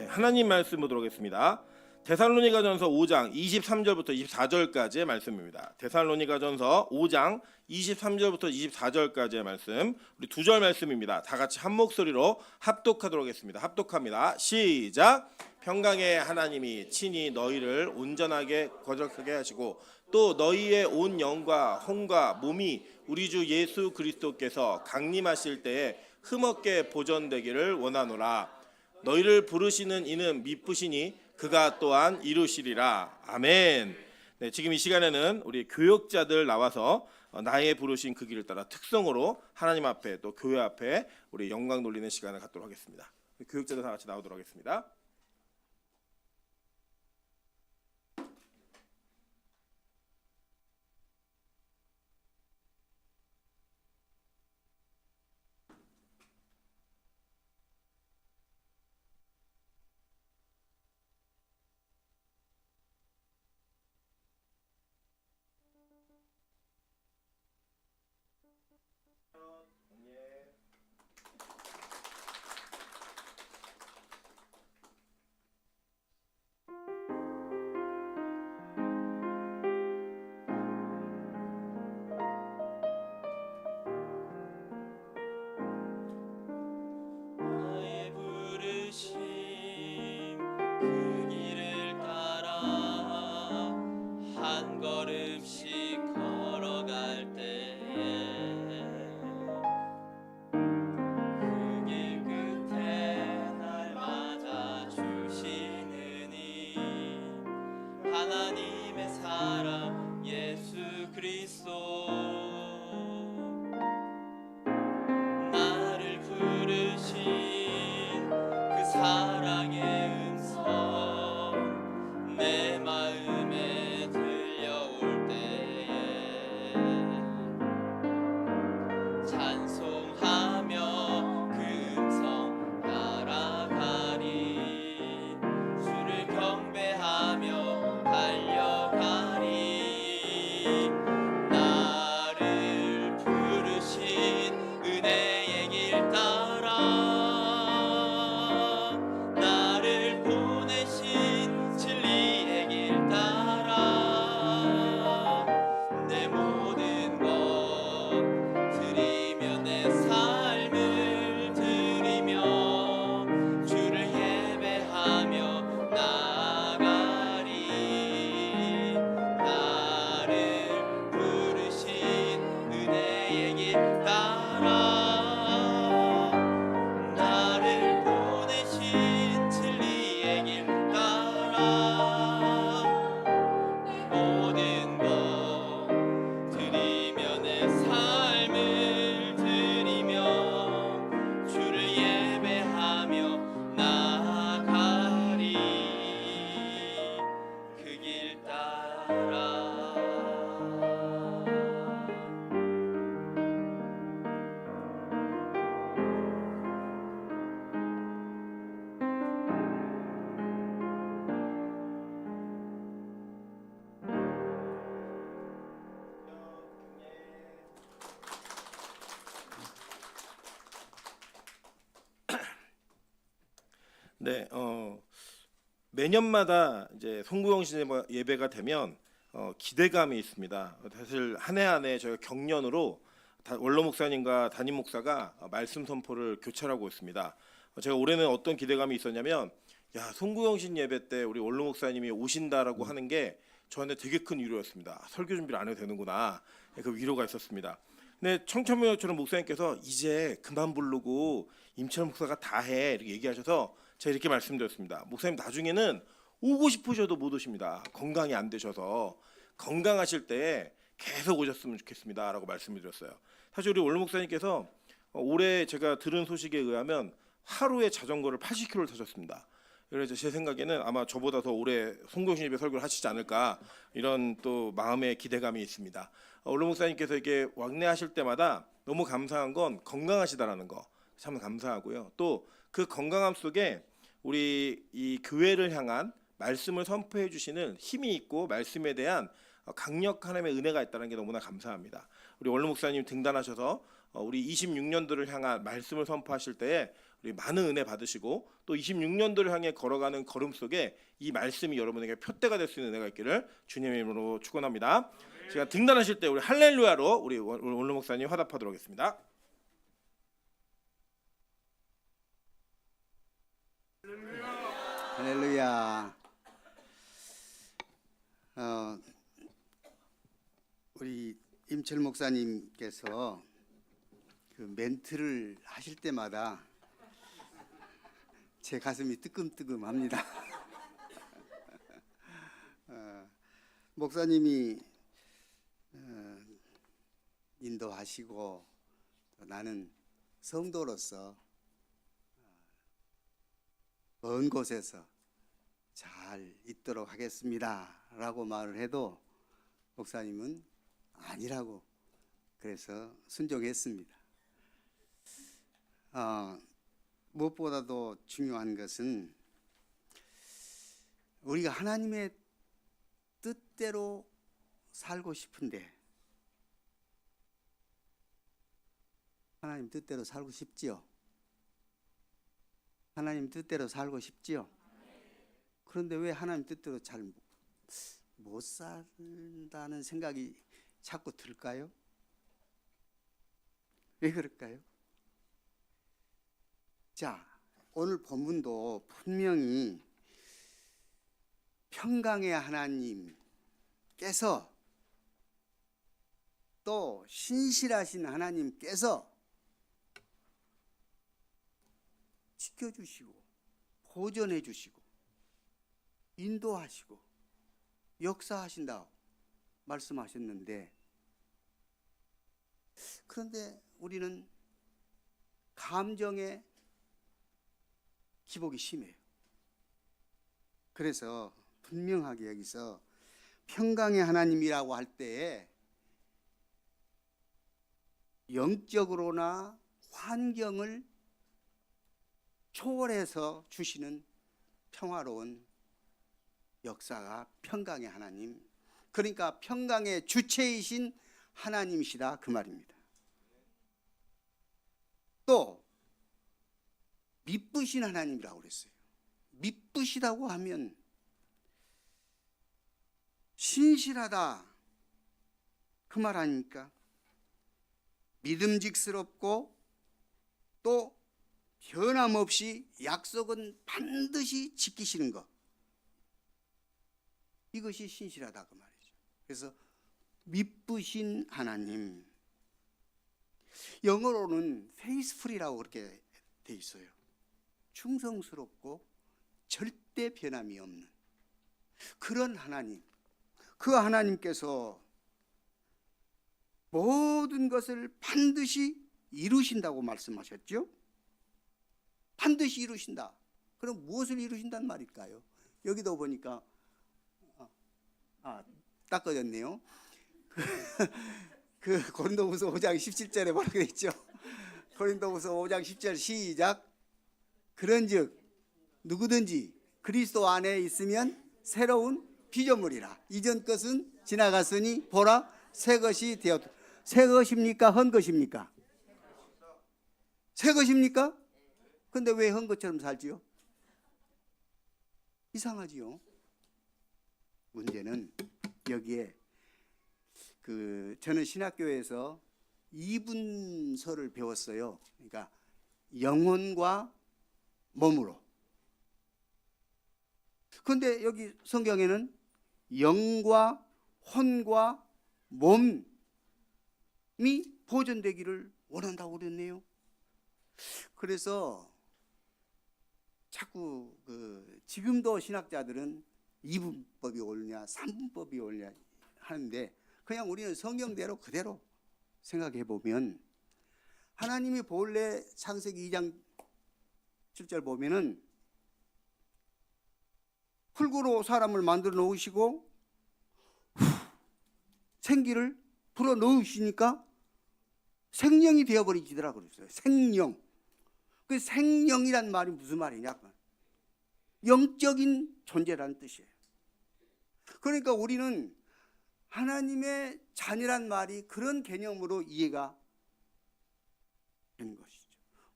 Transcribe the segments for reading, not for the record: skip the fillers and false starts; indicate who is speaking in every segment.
Speaker 1: 하나님 말씀 보도록 하겠습니다. 데살로니가전서 5장 23절부터 24절까지의 말씀입니다. 데살로니가전서 5장 23절부터 24절까지의 말씀, 우리 두 절 말씀입니다. 다 같이 한 목소리로 합독하도록 하겠습니다. 합독합니다. 시작. 평강의 하나님이 친히 너희를 온전하게 거룩하게 하시고 또 너희의 온 영과 혼과 몸이 우리 주 예수 그리스도께서 강림하실 때에 흠없게 보존되기를 원하노라. 너희를 부르시는 이는 미쁘시니 그가 또한 이루시리라. 아멘. 네, 지금 이 시간에는 우리 교역자들 나와서 나의 부르신 그 길을 따라 특성으로 하나님 앞에 또 교회 앞에 우리 영광 돌리는 시간을 갖도록 하겠습니다. 교역자들 다 같이 나오도록 하겠습니다.
Speaker 2: 그 길을 따라 한 걸음씩 걸어갈 때에 그 길 끝에 날 맞아 주시는 이 하나님의 사랑 예수 그리스도 나를 부르신 그 사랑의 음성 내 마음에 들려올 때에 찬송하며 그 음성 따라가리 주를 경배하며 달려가리 나를 부르신 은혜의 길 따라 나를 보내신 진리의 길 따라 내 모든 것 드리며 내 삶을 드리며 주를 예배하며 나아가리 나를 부르신 은혜의 길 따라 나를 보내신 진리의 길 따라 모든 것 드리며 내 삶을 드리며 주를 예배하며 나아가리 그 길 따라
Speaker 1: 네, 매년마다 이제 송구영신 예배가 되면 기대감이 있습니다. 사실 한 해 한 해 저희가 경련으로 원로 목사님과 담임 목사가 말씀 선포를 교찰하고 있습니다. 제가 올해는 어떤 기대감이 있었냐면, 야, 송구영신 예배 때 우리 원로 목사님이 오신다라고 하는 게 저한테 되게 큰 위로였습니다. 설교 준비를 안 해도 되는구나. 그 위로가 있었습니다. 근데 청천명처럼 목사님께서 이제 그만 부르고 임철 목사가 다 해 이렇게 얘기하셔서 제가 이렇게 말씀드렸습니다. 목사님 나중에는 오고 싶으셔도 못 오십니다. 건강이 안 되셔서 건강하실 때 계속 오셨으면 좋겠습니다 라고 말씀을 드렸어요. 사실 우리 원로 목사님께서 올해 제가 들은 소식에 의하면 하루에 자전거를 80km를 타셨습니다. 그래서 제 생각에는 아마 저보다 더 오래 송구영신 예배 설교를 하시지 않을까 이런 또 마음의 기대감이 있습니다. 원로 목사님께서 이렇게 왕래하실 때마다 너무 감사한 건 건강하시다라는 거 참 감사하고요. 또 그 건강함 속에 우리 이 교회를 향한 말씀을 선포해 주시는 힘이 있고 말씀에 대한 강력한 하나님의 은혜가 있다는 게 너무나 감사합니다. 우리 원로 목사님 등단하셔서 우리 26년도를 향한 말씀을 선포하실 때에 우리 많은 은혜 받으시고 또 26년도를 향해 걸어가는 걸음 속에 이 말씀이 여러분에게 표대가 될 수 있는 은혜가 있기를 주님의 이름으로 축원합니다. 제가 등단하실 때 우리 할렐루야로 우리 원로 목사님 화답하도록 하겠습니다.
Speaker 3: 할렐루야. 우리 임철 목사님께서 그 멘트를 하실 때마다 제 가슴이 뜨끔뜨끔합니다. 목사님이 인도하시고 나는 성도로서 먼 곳에서 잘 있도록 하겠습니다 라고 말을 해도 목사님은 아니라고 그래서 순종했습니다. 무엇보다도 중요한 것은 우리가 하나님의 뜻대로 살고 싶은데 하나님 뜻대로 살고 싶지요? 하나님 뜻대로 살고 싶지요? 그런데 왜 하나님 뜻대로 잘 못 산다는 생각이 자꾸 들까요? 왜 그럴까요? 자, 오늘 본문도 분명히 평강의 하나님께서 또 신실하신 하나님께서 지켜주시고 보존해 주시고 인도하시고 역사하신다 말씀하셨는데, 그런데 우리는 감정에 기복이 심해요. 그래서 분명하게 여기서 평강의 하나님이라고 할 때에 영적으로나 환경을 초월해서 주시는 평화로운 역사가 평강의 하나님, 그러니까 평강의 주체이신 하나님이시다 그 말입니다. 또 미쁘신 하나님이라고 그랬어요. 미쁘시다고 하면 신실하다 그 말 아닙니까? 믿음직스럽고 또 변함없이 약속은 반드시 지키시는 것, 이것이 신실하다 그 말이죠. 그래서 미쁘신 하나님, 영어로는 faithful이라고 그렇게 돼 있어요. 충성스럽고 절대 변함이 없는 그런 하나님, 그 하나님께서 모든 것을 반드시 이루신다고 말씀하셨죠. 반드시 이루신다. 그럼 무엇을 이루신단 말일까요? 여기도 보니까 딱 꺼졌네요. 그 고린도후서 5장 17절에 뭐라고 되어 있죠? 고린도후서 5장 10절 시작. 그런즉 누구든지 그리스도 안에 있으면 새로운 피조물이라. 이전 것은 지나갔으니 보라 새 것이 되었다. 새 것입니까? 헌 것입니까? 새 것입니까? 근데 왜 헌 것처럼 살지요? 이상하지요. 문제는 여기에 저는 신학교에서 이분서를 배웠어요. 그러니까 영혼과 몸으로. 그런데 여기 성경에는 영과 혼과 몸이 보존되기를 원한다고 그랬네요. 그래서 자꾸 지금도 신학자들은 2분법이 옳냐 3분법이 옳냐 하는데, 그냥 우리는 성경대로 그대로 생각해 보면 하나님이 본래 창세기 2장 7절 보면은 흙으로 사람을 만들어 놓으시고 생기를 불어 넣으시니까 생명이 되어버리더라고요. 생명. 그 생명이란 말이 무슨 말이냐? 영적인 존재라는 뜻이에요. 그러니까 우리는 하나님의 자녀란 말이 그런 개념으로 이해가 하는 것이죠.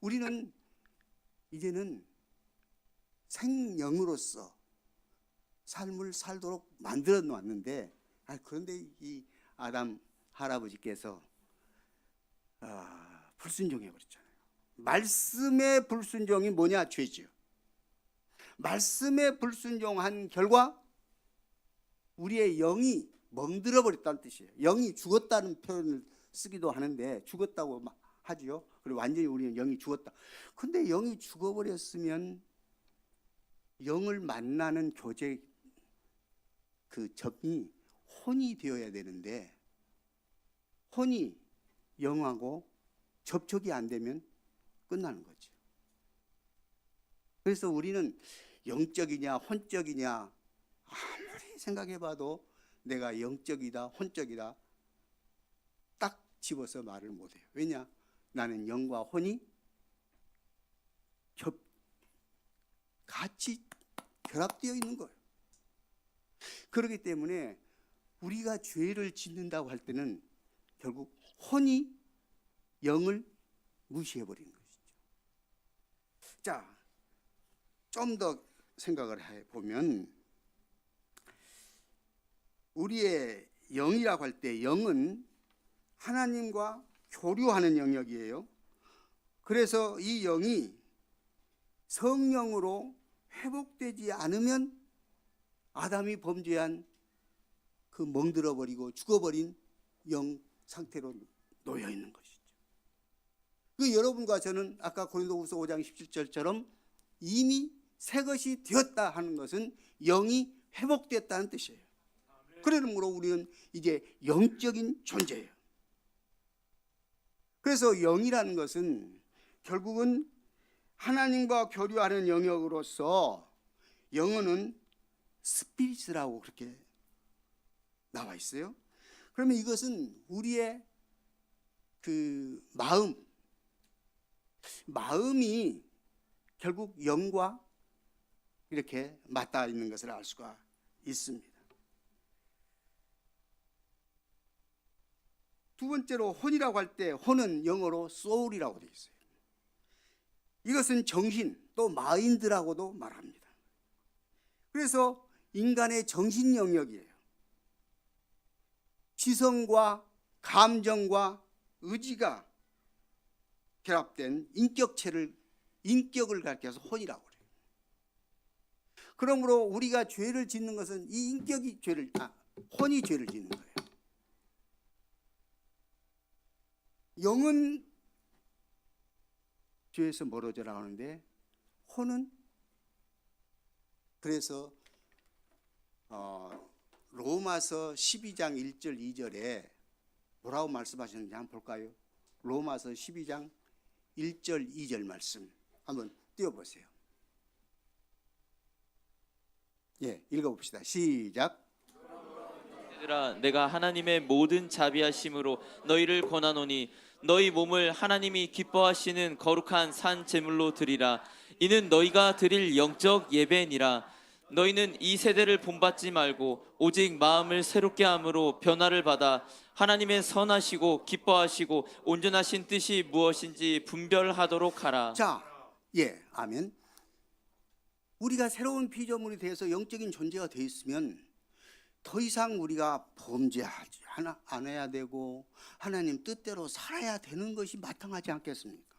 Speaker 3: 우리는 이제는 생명으로서 삶을 살도록 만들어 놨는데, 그런데 이 아담 할아버지께서 불순종해 버렸잖아요. 말씀의 불순종이 뭐냐? 죄죠. 말씀에 불순종한 결과 우리의 영이 멍들어 버렸다는 뜻이에요. 영이 죽었다는 표현을 쓰기도 하는데, 죽었다고 하지요. 그리고 완전히 우리는 영이 죽었다. 근데 영이 죽어버렸으면 영을 만나는 교제 그 접이 혼이 되어야 되는데, 혼이 영하고 접촉이 안 되면 끝나는 거죠. 그래서 우리는 영적이냐 혼적이냐 아무리 생각해봐도 내가 영적이다 혼적이다 딱 집어서 말을 못해요. 왜냐? 나는 영과 혼이 같이 결합되어 있는 거예요. 그렇기 때문에 우리가 죄를 짓는다고 할 때는 결국 혼이 영을 무시해버리는 것이죠. 자, 좀 더 생각을 해보면 우리의 영이라고 할 때 영은 하나님과 교류하는 영역이에요. 그래서 이 영이 성령으로 회복되지 않으면 아담이 범죄한 그 멍들어버리고 죽어버린 영 상태로 놓여 있는 것이죠. 그 여러분과 저는 아까 고린도후서 5장 17절처럼 이미 새 것이 되었다 하는 것은 영이 회복됐다는 뜻이에요. 그러므로 우리는 이제 영적인 존재예요. 그래서 영이라는 것은 결국은 하나님과 교류하는 영역으로서 영어는 스피릿이라고 그렇게 나와 있어요. 그러면 이것은 우리의 그 마음이 결국 영과 이렇게 맞닿아 있는 것을 알 수가 있습니다. 두 번째로 혼이라고 할 때 혼은 영어로 soul이라고 되어 있어요. 이것은 정신 또 마인드라고도 말합니다. 그래서 인간의 정신 영역이에요. 지성과 감정과 의지가 결합된 인격을 가리켜서 혼이라고 그래요. 그러므로 우리가 죄를 짓는 것은 이 혼이 죄를 짓는 거예요. 영은 죄에서 멀어져라 하는데 혼은 그래서 로마서 12장 1절 2절에 뭐라고 말씀하셨는지 한번 볼까요? 로마서 12장 1절 2절 말씀 한번 띄워보세요. 예, 읽어봅시다. 시작.
Speaker 2: 얘들아, 내가 하나님의 모든 자비하심으로 너희를 권하노니 너희 몸을 하나님이 기뻐하시는 거룩한 산 제물로 드리라. 이는 너희가 드릴 영적 예배니라. 너희는 이 세대를 본받지 말고 오직 마음을 새롭게 함으로 변화를 받아 하나님의 선하시고 기뻐하시고 온전하신 뜻이 무엇인지 분별하도록 하라.
Speaker 3: 자, 예, 아멘. 우리가 새로운 피조물이 돼서 영적인 존재가 돼 있으면 더 이상 우리가 범죄하지 않아야 되고 하나님 뜻대로 살아야 되는 것이 마땅하지 않겠습니까?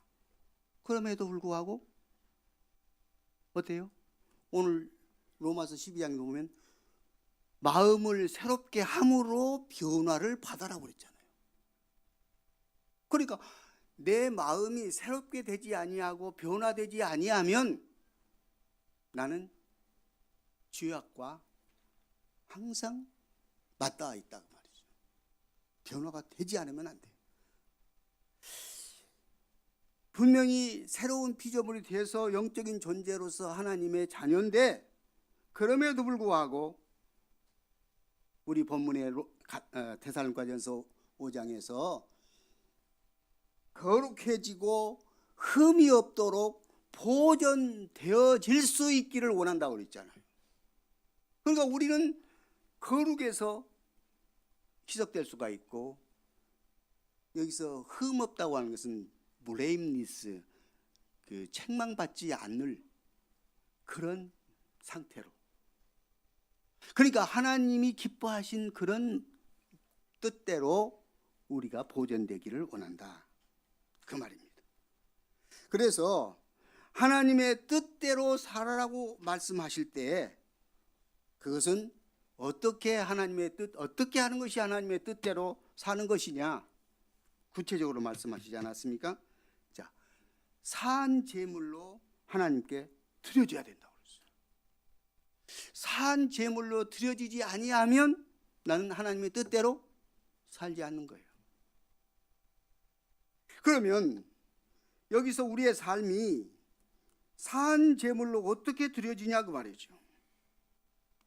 Speaker 3: 그럼에도 불구하고 어때요? 오늘 로마서 12장에 보면 마음을 새롭게 함으로 변화를 받아라고 그랬잖아요. 그러니까 내 마음이 새롭게 되지 아니하고 변화되지 아니하면 나는 죄악과 항상 맞닿아 있다고 말이죠. 변화가 되지 않으면 안 돼요. 분명히 새로운 피조물이 돼서 영적인 존재로서 하나님의 자녀인데 그럼에도 불구하고 우리 본문의 데살로니가전서 5장에서 거룩해지고 흠이 없도록 보존되어질 수 있기를 원한다고 그랬잖아요. 그러니까 우리는 거룩에서 희석될 수가 있고 여기서 흠 없다고 하는 것은 블레임리스, 그 책망받지 않을 그런 상태로. 그러니까 하나님이 기뻐하신 그런 뜻대로 우리가 보존되기를 원한다, 그 말입니다. 그래서 하나님의 뜻대로 살아라고 말씀하실 때 그것은 어떻게 하나님의 뜻, 어떻게 하는 것이 하나님의 뜻대로 사는 것이냐 구체적으로 말씀하시지 않았습니까? 자, 산 제물로 하나님께 드려져야 된다고 그랬어요. 산 제물로 드려지지 아니하면 나는 하나님의 뜻대로 살지 않는 거예요. 그러면 여기서 우리의 삶이 산 제물로 어떻게 드려지냐 그 말이죠.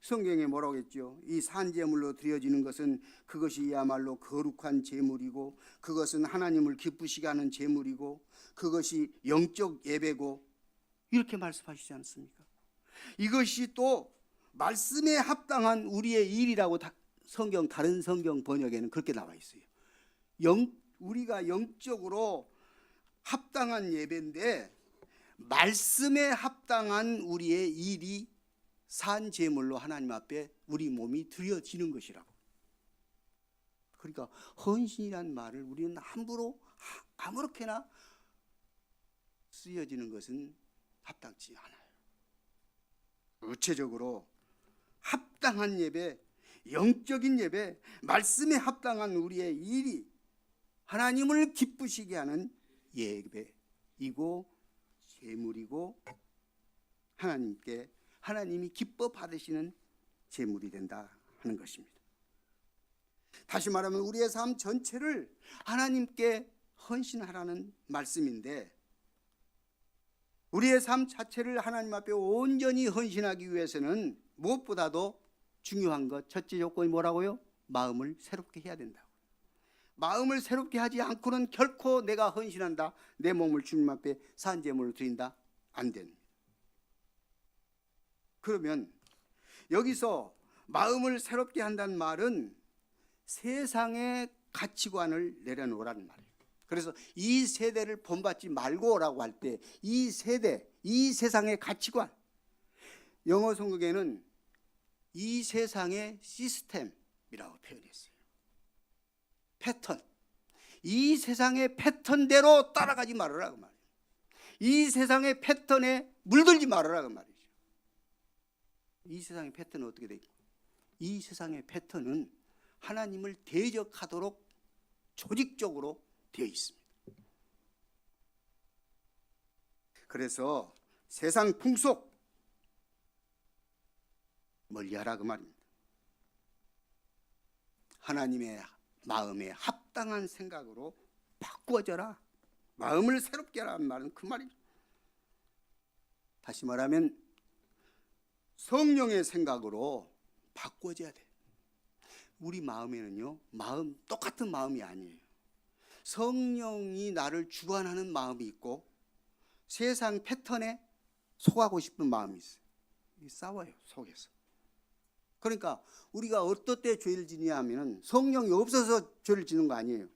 Speaker 3: 성경에 뭐라고 했죠? 이 산 제물로 드려지는 것은 그것이야말로 거룩한 제물이고 그것은 하나님을 기쁘시게 하는 제물이고 그것이 영적 예배고 이렇게 말씀하시지 않습니까? 이것이 또 말씀에 합당한 우리의 일이라고 성경 다른 성경 번역에는 그렇게 나와 있어요. 우리가 영적으로 합당한 예배인데 말씀에 합당한 우리의 일이 산 제물로 하나님 앞에 우리 몸이 드려지는 것이라고. 그러니까 헌신이란 말을 우리는 함부로 아무렇게나 쓰여지는 것은 합당치 않아요. 구체적으로 합당한 예배, 영적인 예배, 말씀에 합당한 우리의 일이 하나님을 기쁘시게 하는 예배이고 제물이고 하나님이 기뻐 받으시는 제물이 된다 하는 것입니다. 다시 말하면 우리의 삶 전체를 하나님께 헌신하라는 말씀인데 우리의 삶 자체를 하나님 앞에 온전히 헌신하기 위해서는 무엇보다도 중요한 것, 첫째 조건이 뭐라고요? 마음을 새롭게 해야 된다고. 마음을 새롭게 하지 않고는 결코 내가 헌신한다, 내 몸을 주님 앞에 산 제물로 드린다, 안 됩니다. 그러면 여기서 마음을 새롭게 한다는 말은 세상의 가치관을 내려놓으라는 말이에요. 그래서 이 세대를 본받지 말고라고 할 때 이 세대, 이 세상의 가치관, 영어 성경에는 이 세상의 시스템이라고 표현했어요. 패턴. 이 세상의 패턴대로 따라가지 말아라 그 말이에요. 이 세상의 패턴에 물들지 말아라 그 말이죠. 이 세상의 패턴은 어떻게 되어 있고? 이 세상의 패턴은 하나님을 대적하도록 조직적으로 되어 있습니다. 그래서 세상 풍속 멀리하라 그 말입니다. 하나님의 마음에 합당한 생각으로 바꾸어져라. 마음을 새롭게 하라는 말은 그 말이죠. 다시 말하면 성령의 생각으로 바꾸어져야 돼. 우리 마음에는요, 똑같은 마음이 아니에요. 성령이 나를 주관하는 마음이 있고 세상 패턴에 속하고 싶은 마음이 있어요. 싸워요, 속에서. 그러니까 우리가 어떨 때 죄를 지냐 하면 성령이 없어서 죄를 지는 거 아니에요.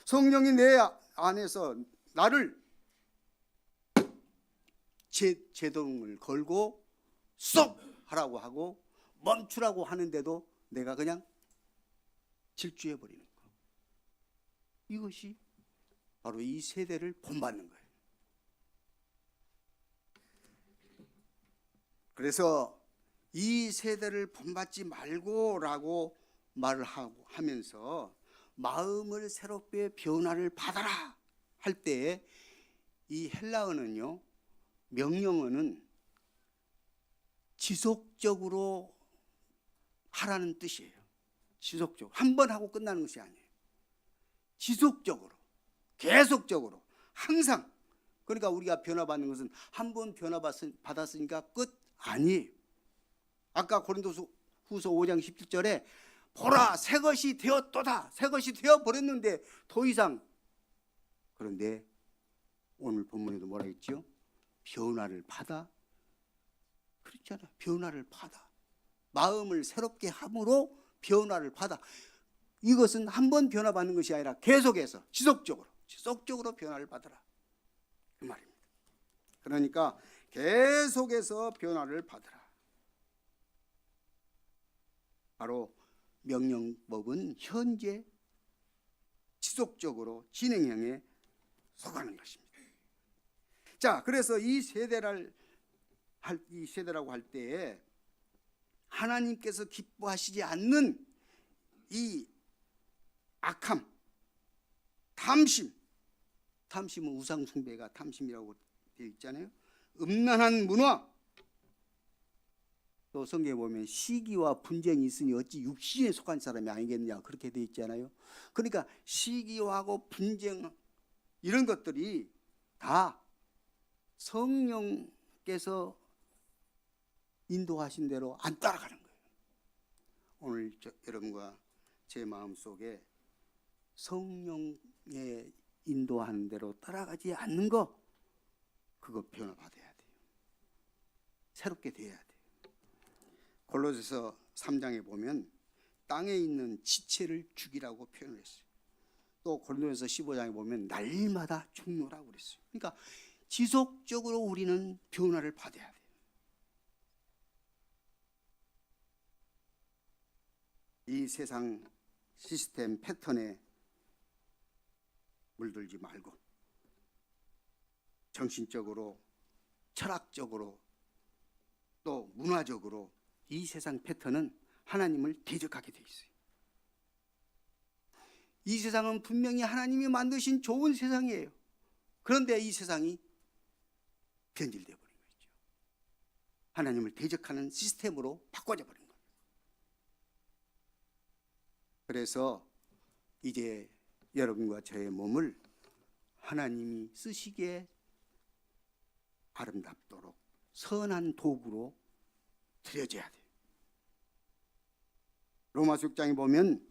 Speaker 3: 성령이 내 안에서 나를 제동을 걸고 쏙 하라고 하고 멈추라고 하는데도 내가 그냥 질주해 버리는 거. 이것이 바로 이 세대를 본받는 거예요. 그래서 이 세대를 본받지 말고라고 말을 하면서 마음을 새롭게 변화를 받아라 할 때 이 헬라어는요, 명령어는 지속적으로 하라는 뜻이에요. 지속적으로. 한 번 하고 끝나는 것이 아니에요. 지속적으로, 계속적으로, 항상. 그러니까 우리가 변화받는 것은 한 번 변화받았으니까 끝 아니에요. 아까 고린도후서 5장 17절에 보라 새 것이 되었도다. 새 것이 되어버렸는데 더 이상. 그런데 오늘 본문에도 뭐라 했죠? 변화를 받아. 그렇잖아요. 변화를 받아. 마음을 새롭게 함으로 변화를 받아. 이것은 한 번 변화받는 것이 아니라 계속해서 지속적으로 변화를 받아라. 그 말입니다. 그러니까 계속해서 변화를 받으라. 바로 명령법은 현재 지속적으로 진행형에 속하는 것입니다. 자, 그래서 이 세대라고 할 때에 하나님께서 기뻐하시지 않는 이 악함, 탐심은 우상 숭배가 탐심이라고 되어 있잖아요. 음란한 문화, 또 성경에 보면 시기와 분쟁이 있으니 어찌 육신에 속한 사람이 아니겠느냐 그렇게 되어 있잖아요. 그러니까 시기하고 분쟁 이런 것들이 다 성령께서 인도하신 대로 안 따라가는 거예요. 오늘 여러분과 제 마음속에 성령의 인도하는 대로 따라가지 않는 거, 그거 변화받아야 돼요. 새롭게 돼야 돼요. 골로새서 3장에 보면 땅에 있는 지체를 죽이라고 표현을 했어요. 또 고린도전서 15장에 보면 날마다 죽노라고 그랬어요. 그러니까 지속적으로 우리는 변화를 받아야 돼요. 이 세상 시스템 패턴에 물들지 말고 정신적으로, 철학적으로, 또 문화적으로 이 세상 패턴은 하나님을 대적하게 돼 있어요. 이 세상은 분명히 하나님이 만드신 좋은 세상이에요. 그런데 이 세상이 변질되어 버린 거죠. 하나님을 대적하는 시스템으로 바꿔져 버린 거예요. 그래서 이제 여러분과 저의 몸을 하나님이 쓰시기에 아름답도록 선한 도구로 드려져야 돼요. 로마서 6장에 보면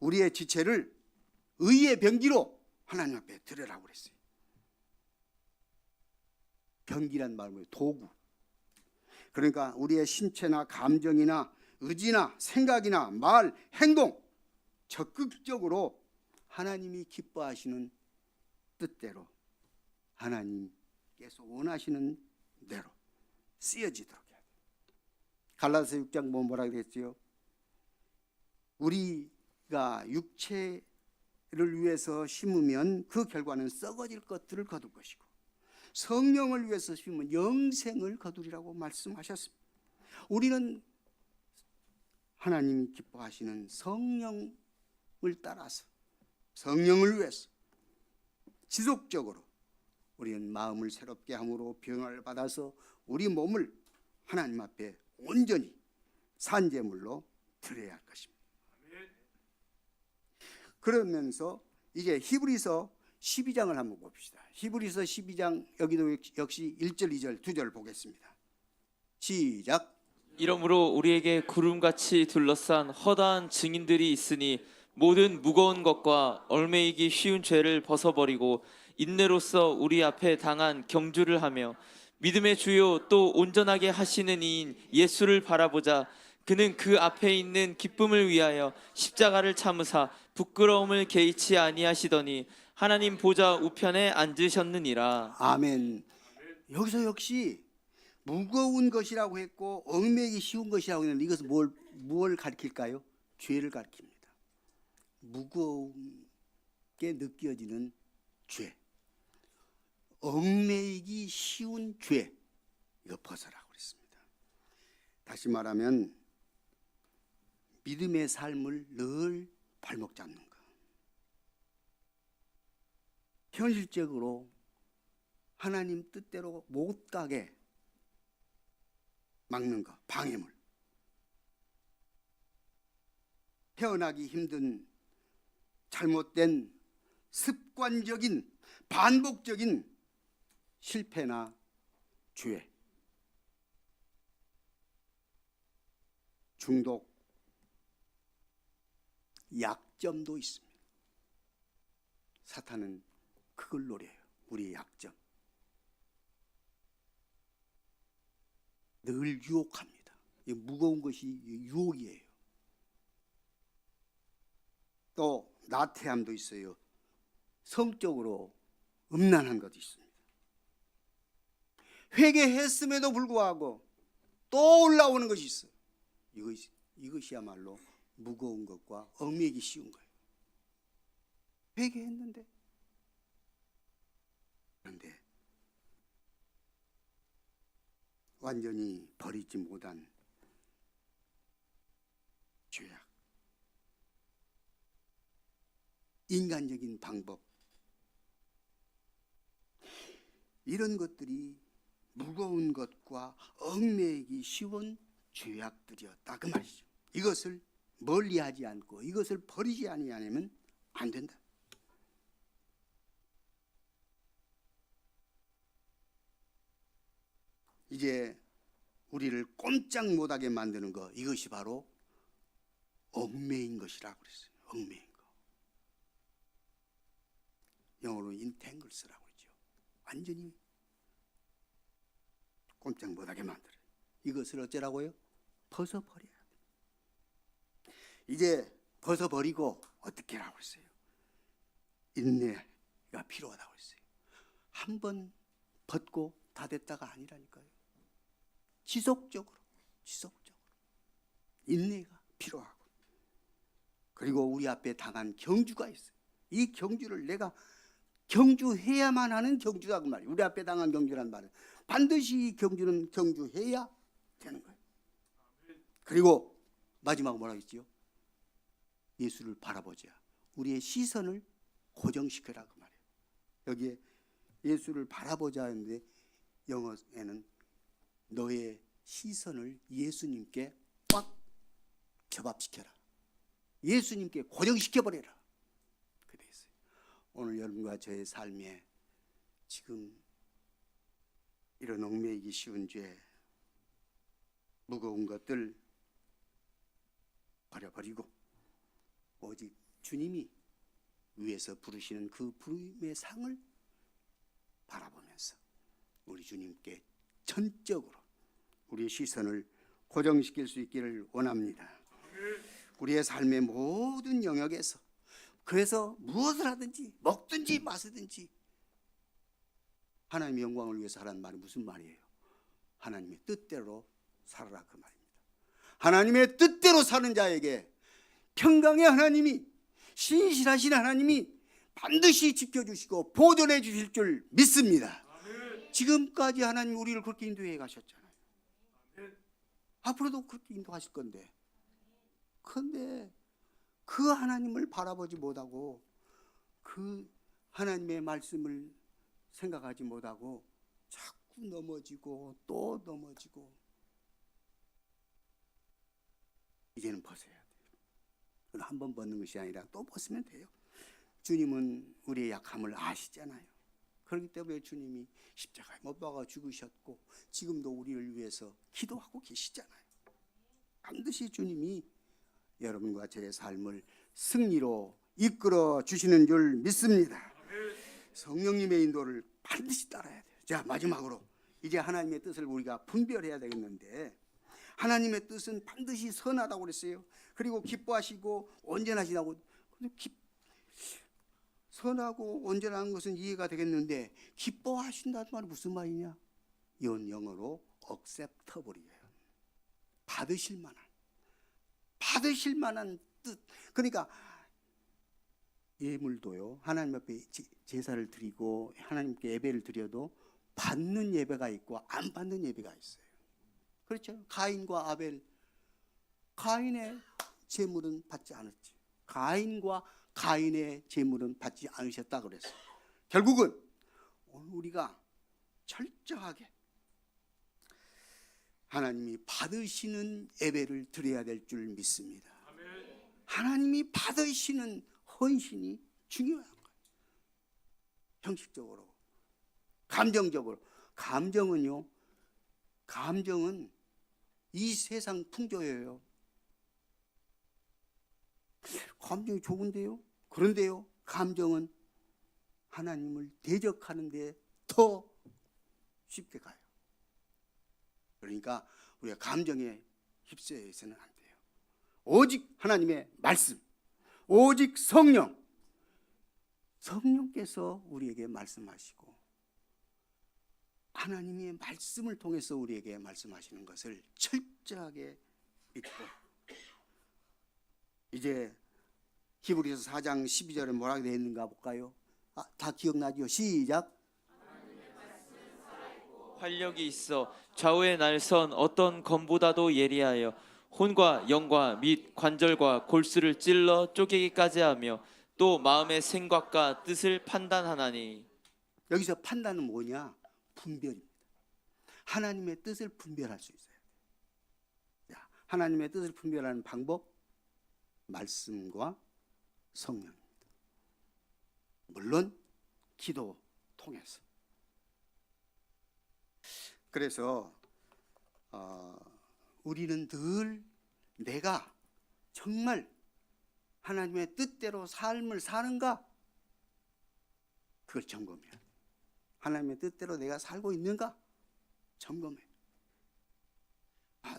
Speaker 3: 우리의 지체를 의의 병기로 하나님 앞에 드리라고 그랬어요. 병기란 말은 도구. 그러니까 우리의 신체나 감정이나 의지나 생각이나 말, 행동 적극적으로 하나님이 기뻐하시는 뜻대로, 하나님께서 원하시는 대로 쓰여지도록 해야 돼요. 갈라디아서 6장 보면 뭐라고 그랬죠? 우리가 육체를 위해서 심으면 그 결과는 썩어질 것들을 거둘 것이고, 성령을 위해서 심으면 영생을 거두리라고 말씀하셨습니다. 우리는 하나님이 기뻐하시는 성령을 따라서, 성령을 위해서 지속적으로 우리는 마음을 새롭게 함으로 변화를 받아서 우리 몸을 하나님 앞에 온전히 산제물로 드려야 할 것입니다. 그러면서 이제 히브리서 12장을 한번 봅시다. 히브리서 12장, 여기도 역시 1절, 2절, 2절 보겠습니다. 시작.
Speaker 2: 이러므로 우리에게 구름같이 둘러싼 허다한 증인들이 있으니 모든 무거운 것과 얽매이기 쉬운 죄를 벗어버리고 인내로써 우리 앞에 당한 경주를 하며 믿음의 주요 또 온전하게 하시는 이인 예수를 바라보자. 그는 그 앞에 있는 기쁨을 위하여 십자가를 참으사 부끄러움을 개의치 아니하시더니 하나님 보좌 우편에 앉으셨느니라.
Speaker 3: 아멘. 여기서 역시 무거운 것이라고 했고 얽매이기 쉬운 것이라고 했는데 이것은 뭘 가리킬까요? 죄를 가리킵니다. 무겁게 느껴지는 죄, 얽매이기 쉬운 죄, 이거 벗어라고 그랬습니다. 다시 말하면 믿음의 삶을 늘 발목 잡는 것, 현실적으로 하나님 뜻대로 못 가게 막는 것, 방해물, 헤어나기 힘든 잘못된 습관적인 반복적인 실패나 죄, 중독, 약점도 있습니다. 사탄은 그걸 노려요. 우리의 약점. 늘 유혹합니다. 이 무거운 것이 유혹이에요. 또 나태함도 있어요. 성적으로 음란한 것도 있습니다. 회개했음에도 불구하고 또 올라오는 것이 있어요. 이것이야말로 무거운 것과 얽매이기 쉬운 거예요. 회개했는데, 그런데 완전히 버리지 못한 죄악, 인간적인 방법, 이런 것들이 무거운 것과 얽매이기 쉬운 죄악들이었다 그 말이죠. 이것을 멀리하지 않고 이것을 버리지 아니하면 안 된다. 이제 우리를 꼼짝 못하게 만드는 것, 이것이 바로 얽매인 것이라고 그랬어요. 얽매인 거. 영어로 인탱글스라고 그러죠. 완전히 꼼짝 못하게 만들어요. 이것을 어쩌라고요? 벗어버려야 돼요. 이제 벗어버리고 어떻게 하라고 했어요? 인내가 필요하다고 했어요. 한 번 벗고 다 됐다가 아니라니까요. 지속적으로 인내가 필요하고, 그리고 우리 앞에 당한 경주가 있어요. 이 경주를 내가 경주해야만 하는 경주라고 말이에요. 우리 앞에 당한 경주란 말은 반드시 이 경주는 경주해야 되는 거예요. 그리고 마지막 뭐라고 했지요? 예수를 바라보자. 우리의 시선을 고정시켜라 그 말이에요. 여기에 예수를 바라보자 했는데 영어에는 너의 시선을 예수님께 꽉 접합시켜라. 예수님께 고정시켜버려라. 그래 있어요. 오늘 여러분과 저의 삶에 지금 이런 얽매이기 쉬운 죄, 무거운 것들 버려버리고 오직 주님이 위에서 부르시는 그 부름의 상을 바라보면서 우리 주님께 전적으로 우리의 시선을 고정시킬 수 있기를 원합니다. 우리의 삶의 모든 영역에서, 그래서 무엇을 하든지 먹든지 마시든지 하나님의 영광을 위해서 하라는 말이 무슨 말이에요? 하나님의 뜻대로 살아라 그 말입니다. 하나님의 뜻대로 사는 자에게 평강의 하나님이, 신실하신 하나님이 반드시 지켜주시고 보존해 주실 줄 믿습니다. 지금까지 하나님 우리를 그렇게 인도해 가셨잖아요. 앞으로도 그렇게 인도하실 건데, 그런데 그 하나님을 바라보지 못하고 그 하나님의 말씀을 생각하지 못하고 자꾸 넘어지고 또 넘어지고, 이제는 벗어야 돼요. 한 번 벗는 것이 아니라 또 벗으면 돼요. 주님은 우리의 약함을 아시잖아요. 그렇기 때문에 주님이 십자가에 못 박아 죽으셨고 지금도 우리를 위해서 기도하고 계시잖아요. 반드시 주님이 여러분과 저의 삶을 승리로 이끌어 주시는 줄 믿습니다. 성령님의 인도를 반드시 따라야 돼요. 자, 마지막으로 이제 하나님의 뜻을 우리가 분별해야 되겠는데, 하나님의 뜻은 반드시 선하다고 그랬어요. 그리고 기뻐하시고 온전하시다고. 선하고 온전한 것은 이해가 되겠는데, 기뻐하신다는 말은 무슨 말이냐? 이건 영어로 acceptable이에요. 받으실 만한 뜻. 그러니까 예물도요, 하나님 앞에 제사를 드리고 하나님께 예배를 드려도 받는 예배가 있고 안 받는 예배가 있어요. 그렇죠? 가인과 아벨, 가인의 제물은 받지 않았지. 가인의 제물은 받지 않으셨다 그랬어요. 결국은 오늘 우리가 철저하게 하나님이 받으시는 예배를 드려야 될 줄 믿습니다. 하나님이 받으시는 헌신이 중요한 거예요. 형식적으로, 감정적으로. 감정은 이 세상 풍조예요. 감정이 좋은데요? 그런데요, 감정은 하나님을 대적하는 데 더 쉽게 가요. 그러니까 우리가 감정에 휩싸여서는 안 돼요. 오직 하나님의 말씀, 오직 성령께서 우리에게 말씀하시고 하나님의 말씀을 통해서 우리에게 말씀하시는 것을 철저하게 믿고, 이제 히브리서 4장 12절에 뭐라고 되어 있는가 볼까요? 다 기억나죠? 시작.
Speaker 2: 활력이 있어 좌우의 날선 어떤 검보다도 예리하여 혼과 영과 및 관절과 골수를 찔러 쪼개기까지 하며 또 마음의 생각과 뜻을 판단하나니.
Speaker 3: 여기서 판단은 뭐냐? 분별입니다. 하나님의 뜻을 분별할 수 있어요. 자, 하나님의 뜻을 분별하는 방법, 말씀과 성령입니다. 물론 기도 통해서. 그래서 우리는 늘 내가 정말 하나님의 뜻대로 삶을 사는가, 그걸 점검해야 돼. 하나님의 뜻대로 내가 살고 있는가 점검해.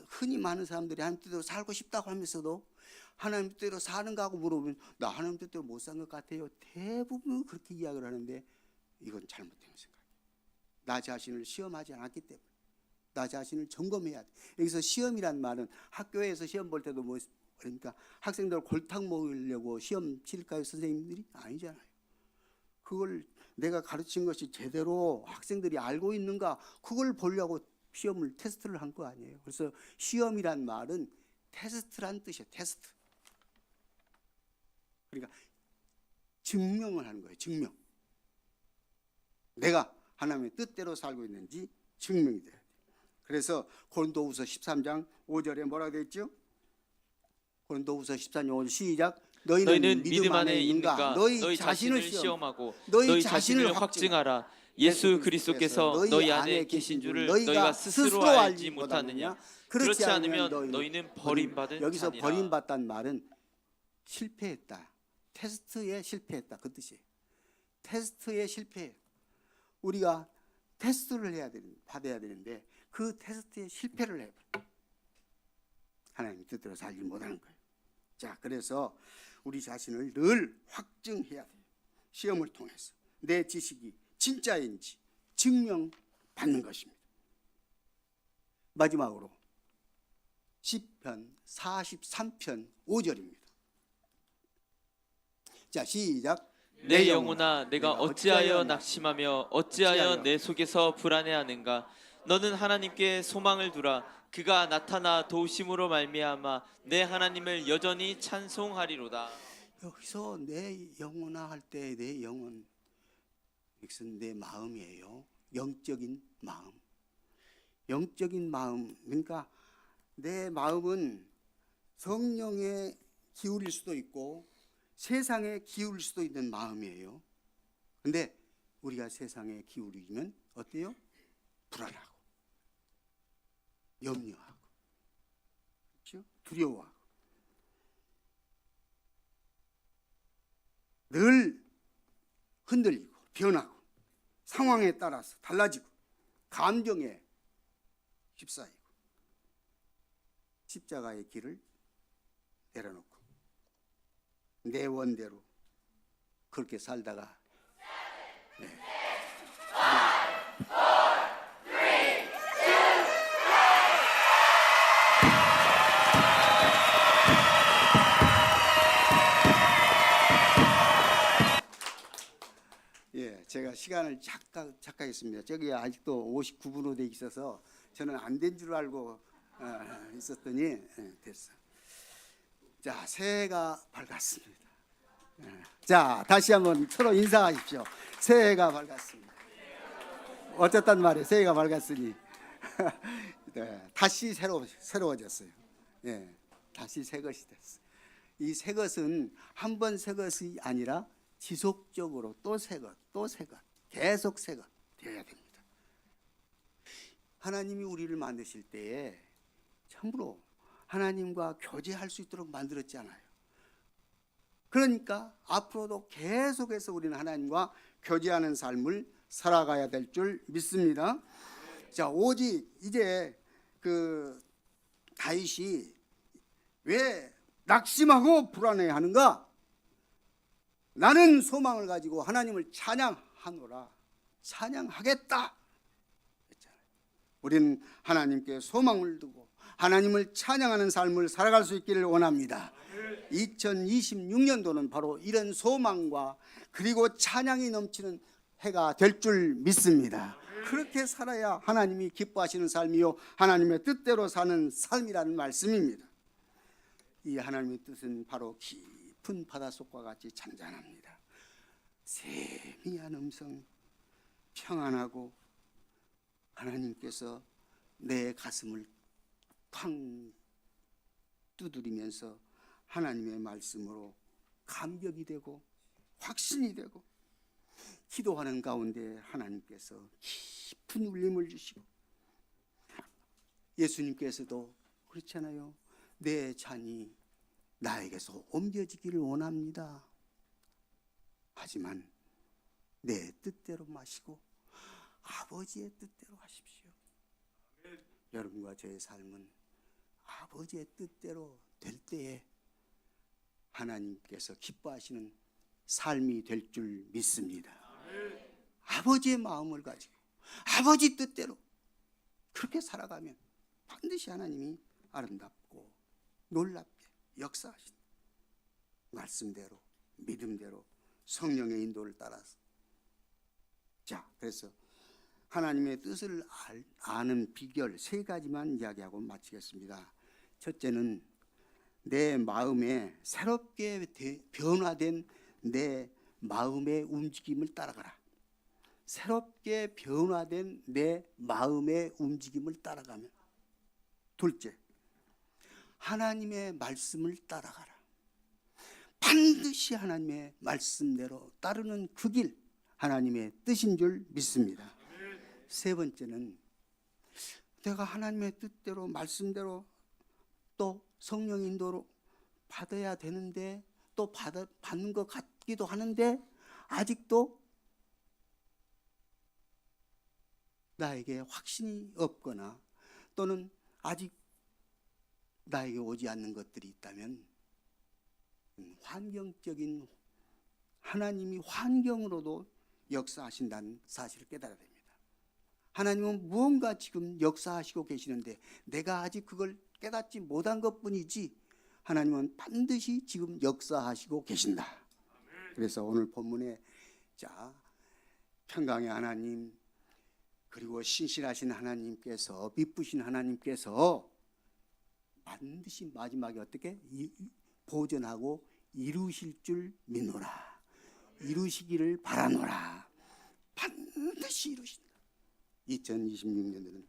Speaker 3: 흔히 많은 사람들이 하나님 뜻대로 살고 싶다고 하면서도 하나님 뜻대로 사는가 하고 물어보면 나 하나님 뜻대로 못 산 것 같아요. 대부분 그렇게 이야기를 하는데 이건 잘못된 생각이에요. 나 자신을 시험하지 않았기 때문에 나 자신을 점검해야 돼. 여기서 시험이란 말은 학교에서 시험 볼 때도 뭐 그러니까 학생들 골탕 먹으려고 시험 칠까요? 선생님들이 아니잖아요. 그걸 내가 가르친 것이 제대로 학생들이 알고 있는가, 그걸 보려고 시험을 테스트를 한 거 아니에요. 그래서 시험이란 말은 테스트란 뜻이에요. 테스트. 그러니까 증명을 하는 거예요. 증명. 내가 하나님의 뜻대로 살고 있는지 증명이 돼야 돼요. 그래서 고린도후서 13장 5절에 뭐라고 되어 있죠? 고린도후서 13장 5절 시작.
Speaker 2: 너희는 믿음 안에 있는가? 너희 자신을 시험하고 너희 자신을 확증하라. 예수 그리스도께서 너희 안에 계신 줄을 너희가 스스로 알지 못하느냐? 그렇지 않으면 너희는 버림받은
Speaker 3: 여기서
Speaker 2: 자니라.
Speaker 3: 버림받단 말은 실패했다. 테스트에 실패했다. 그 뜻이에요. 테스트에 실패해요. 우리가 테스트를 받아야 되는데 그 테스트에 실패를 해버려요. 하나님 뜻대로 살지 못하는 거예요. 자, 그래서 우리 자신을 늘 확증해야 돼요. 시험을 통해서 내 지식이 진짜인지 증명받는 것입니다. 마지막으로 시편 43편 5절입니다. 자, 시작.
Speaker 2: 내 영혼아 내가 어찌하여 낙심하며 어찌하여 내 속에서 불안해하는가? 너는 하나님께 소망을 두라. 그가 나타나 도우심으로 말미암아 내 하나님을 여전히 찬송하리로다.
Speaker 3: 여기서 내 영혼아 할 때 내 영혼, 이것은 내 마음이에요. 영적인 마음. 영적인 마음. 그러니까 내 마음은 성령에 기울일 수도 있고 세상에 기울일 수도 있는 마음이에요. 근데 우리가 세상에 기울이면 어때요? 불안하고 염려하고, 그렇죠? 두려워하고, 늘 흔들리고 변하고 상황에 따라서 달라지고 감정에 휩싸이고 십자가의 길을 내려놓고 내 원대로 그렇게 살다가 제가 시간을 착각했습니다. 저기 아직도 59분으로 돼 있어서 저는 안 된 줄 알고 있었더니 됐어. 자, 새해가 밝았습니다. 자, 다시 한번 서로 인사하십시오. 새해가 밝았습니다. 어쨌단 말이에요. 새해가 밝았으니 네, 다시 새로워졌어요. 네, 다시 새 것이 됐어요. 이 새 것은 한 번 새 것이 아니라 지속적으로 또 새 것, 또 새 것, 계속 새 것 되어야 됩니다. 하나님이 우리를 만드실 때에 참으로 하나님과 교제할 수 있도록 만들었잖아요. 그러니까 앞으로도 계속해서 우리는 하나님과 교제하는 삶을 살아가야 될 줄 믿습니다. 자, 오직 이제 그 다윗이 왜 낙심하고 불안해하는가? 나는 소망을 가지고 하나님을 찬양하노라. 찬양하겠다. 우리는 하나님께 소망을 두고 하나님을 찬양하는 삶을 살아갈 수 있기를 원합니다. 2026년도는 바로 이런 소망과 그리고 찬양이 넘치는 해가 될 줄 믿습니다. 그렇게 살아야 하나님이 기뻐하시는 삶이요 하나님의 뜻대로 사는 삶이라는 말씀입니다. 이 하나님의 뜻은 바로 깊은 바닷속과 같이 잔잔합니다. 세미한 음성, 평안하고 하나님께서 내 가슴을 쾅 두드리면서 하나님의 말씀으로 감격이 되고 확신이 되고 기도하는 가운데 하나님께서 깊은 울림을 주시고 예수님께서도 그렇잖아요. 내 잔이 나에게서 옮겨지기를 원합니다. 하지만 내 뜻대로 마시고 아버지의 뜻대로 하십시오. 여러분과 저의 삶은 아버지의 뜻대로 될 때에 하나님께서 기뻐하시는 삶이 될 줄 믿습니다. 아버지의 마음을 가지고 아버지 뜻대로 그렇게 살아가면 반드시 하나님이 아름답고 놀랍게 역사하신다. 말씀대로 믿음대로 성령의 인도를 따라서. 자, 그래서 하나님의 뜻을 아는 비결 3가지만 이야기하고 마치겠습니다. 첫째는 내 마음에 새롭게 변화된 내 마음의 움직임을 따라가라. 새롭게 변화된 내 마음의 움직임을 따라가면. 둘째, 하나님의 말씀을 따라가라. 반드시 하나님의 말씀대로 따르는 그 길, 하나님의 뜻인 줄 믿습니다. 세 번째는 내가 하나님의 뜻대로 말씀대로 또 성령 인도로 받아야 되는데 또 받는 것 같기도 하는데 아직도 나에게 확신이 없거나 또는 아직 나에게 오지 않는 것들이 있다면 환경적인 하나님이 환경으로도 역사하신다는 사실을 깨달아야 됩니다. 하나님은 무언가 지금 역사하시고 계시는데 내가 아직 그걸 깨닫지 못한 것뿐이지 하나님은 반드시 지금 역사하시고 계신다. 그래서 오늘 본문에 자, 평강의 하나님 그리고 신실하신 하나님께서 미쁘신 하나님께서 반드시 마지막에 어떻게 보존하고 이루실 줄 믿노라. 이루시기를 바라노라. 반드시 이루신다. 2026년도는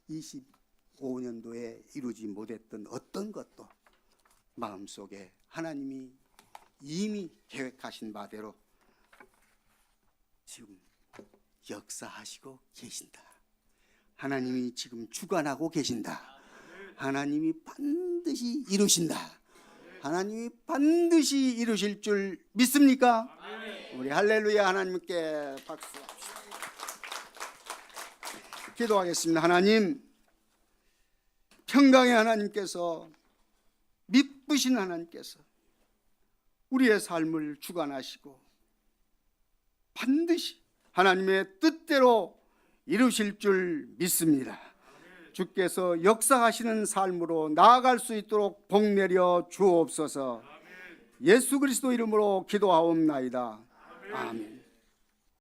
Speaker 3: 25년도에 이루지 못했던 어떤 것도 마음속에 하나님이 이미 계획하신 바대로 지금 역사하시고 계신다. 하나님이 지금 주관하고 계신다. 하나님이 반드시 이루신다. 하나님이 반드시 이루실 줄 믿습니까? 우리 할렐루야 하나님께 박수합시다. 기도하겠습니다. 하나님, 평강의 하나님께서 미쁘신 하나님께서 우리의 삶을 주관하시고 반드시 하나님의 뜻대로 이루실 줄 믿습니다. 주께서 역사하시는 삶으로 나아갈 수 있도록 복 내려 주옵소서. 예수 그리스도 이름으로 기도하옵나이다. 아멘.